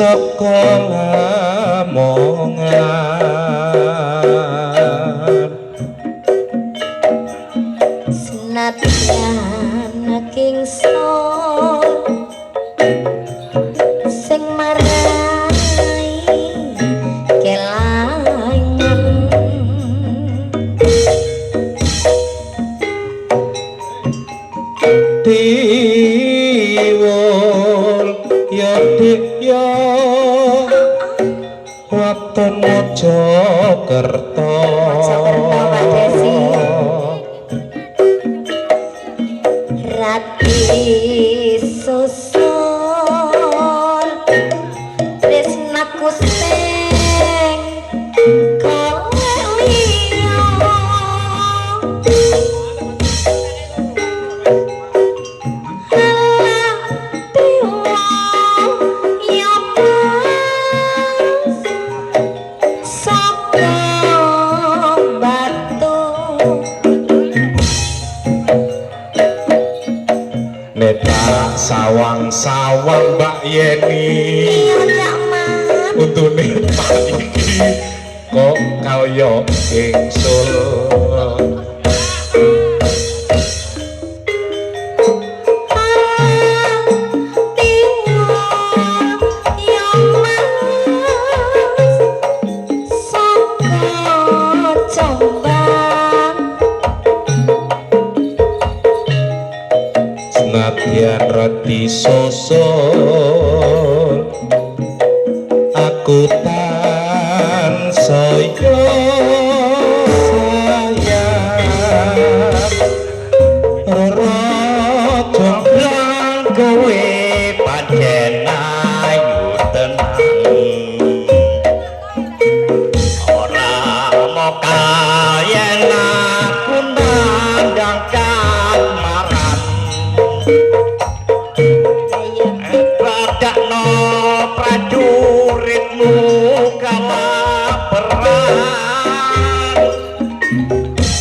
sekolah mongan senadyan kingson sing marai kelangan tiwul ya dik ya waton Mojokerto Pak Desi Rati susul tresnaku sing kowe liya sawang-sawang Mbak Yeni untune Pak iki kok kaya ingsul senadyan roti susul aku tansaya sayang rara jomblang kowe pancen ayu tenang ora moka yen aku nandang kamaran badakno prajuritmu kalaperan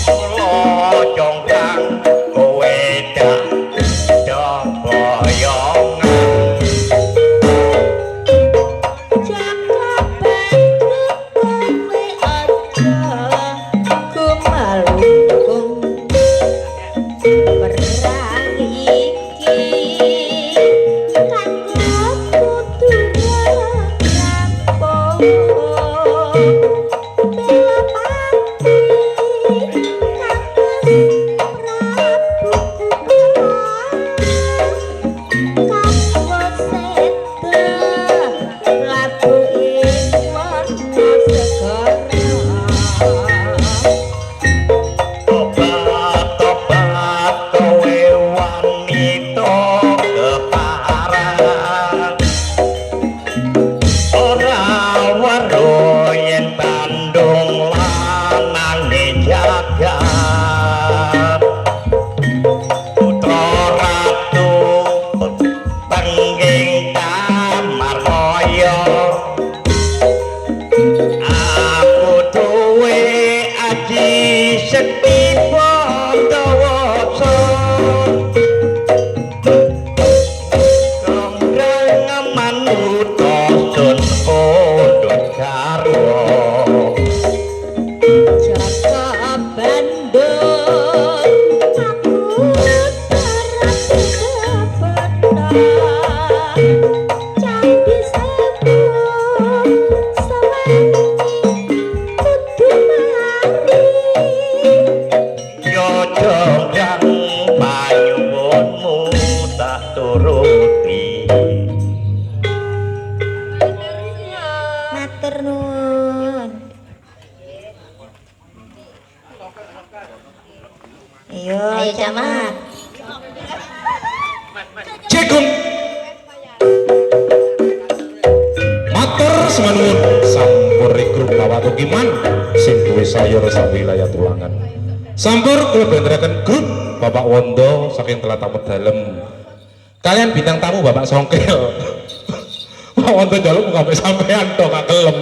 kula jongkang kowe dak boyongan semanun sampur grup Bapak Tukiman sing duwe sayur sak wilayah Tulangan. Sampur kula benderaken grup Bapak Wondo saking Tlatah Dalem. Kalian bintang tamu Bapak Songkel. Pak Wondo njaluk sampai sampean tok gak kelem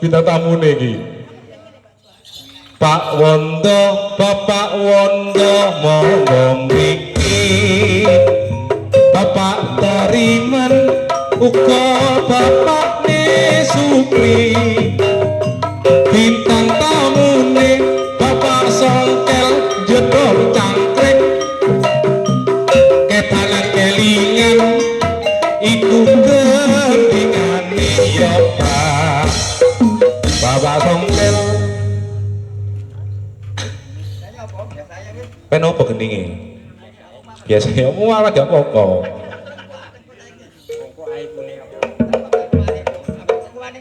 bintang tamune iki. Pak Wondo, Bapak Wondo monggo mriki. Bapak Tariman uga Bapak Supri. Bintang tamune Bapak Songkel jedor cangkrik. Ketanan kelingan iku gendingane ya Pak. Bapak Songkel penopo gendinge? Biasanya malah gak apa-apa.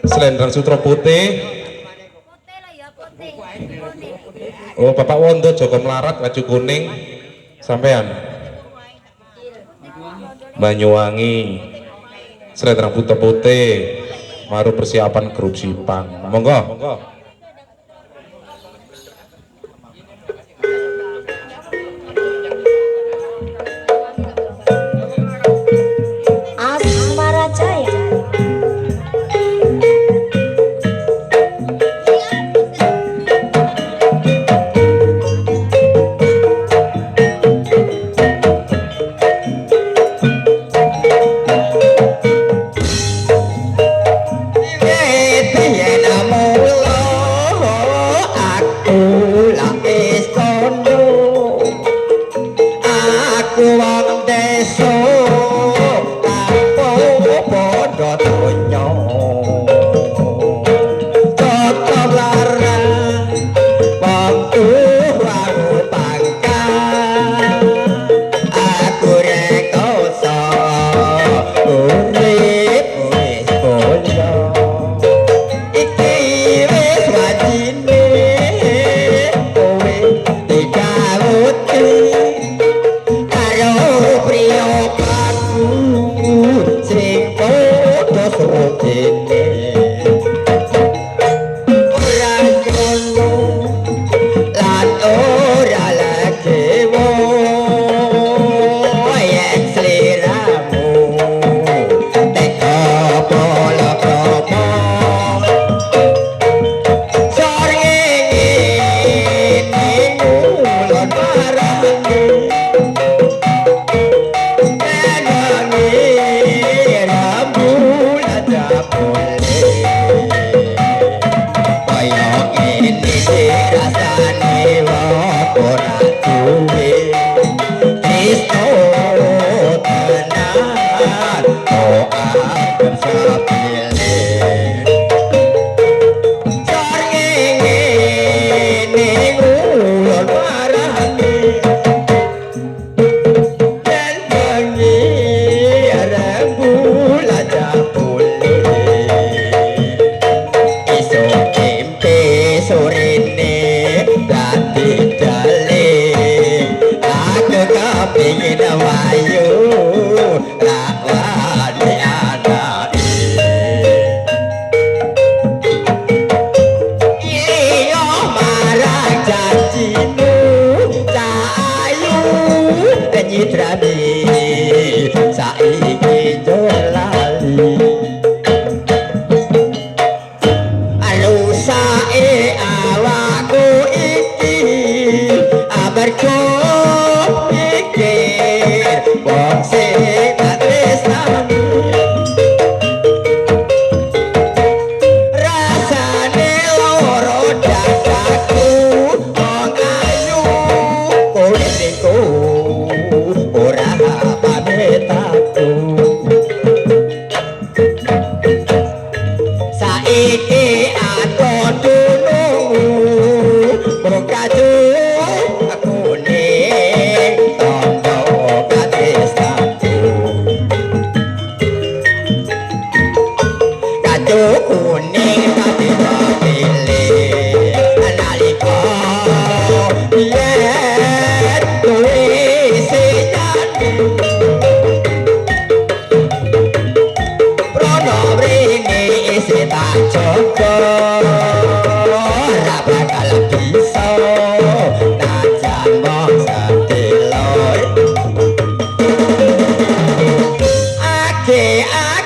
Selendang sutra putih. Oh, Bapak Wondo Joko Melarat baju kuning. Sampean Banyuwangi. Selendang putih. Maru persiapan grup Sipang. Monggo. Asmara Jaya.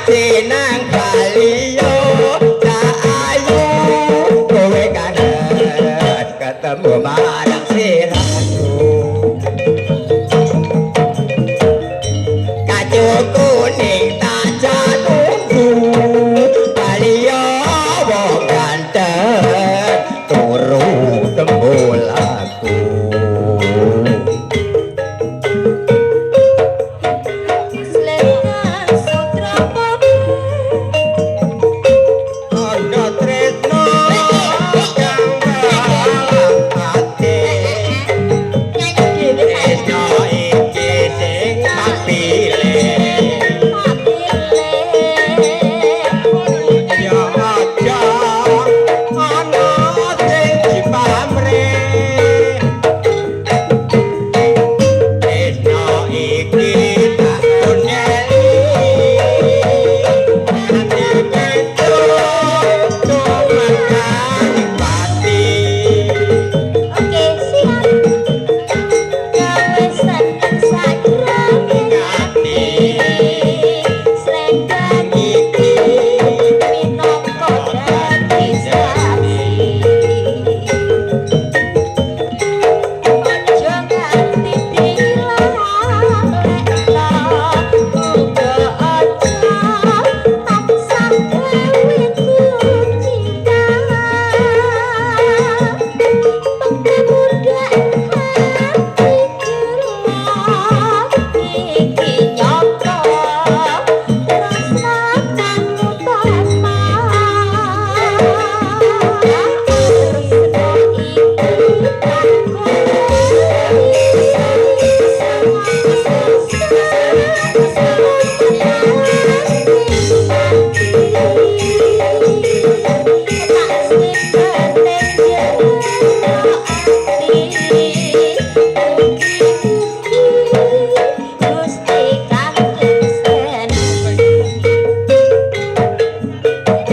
Sinang kaliyo Cahayu Kowe kangen ketemu mas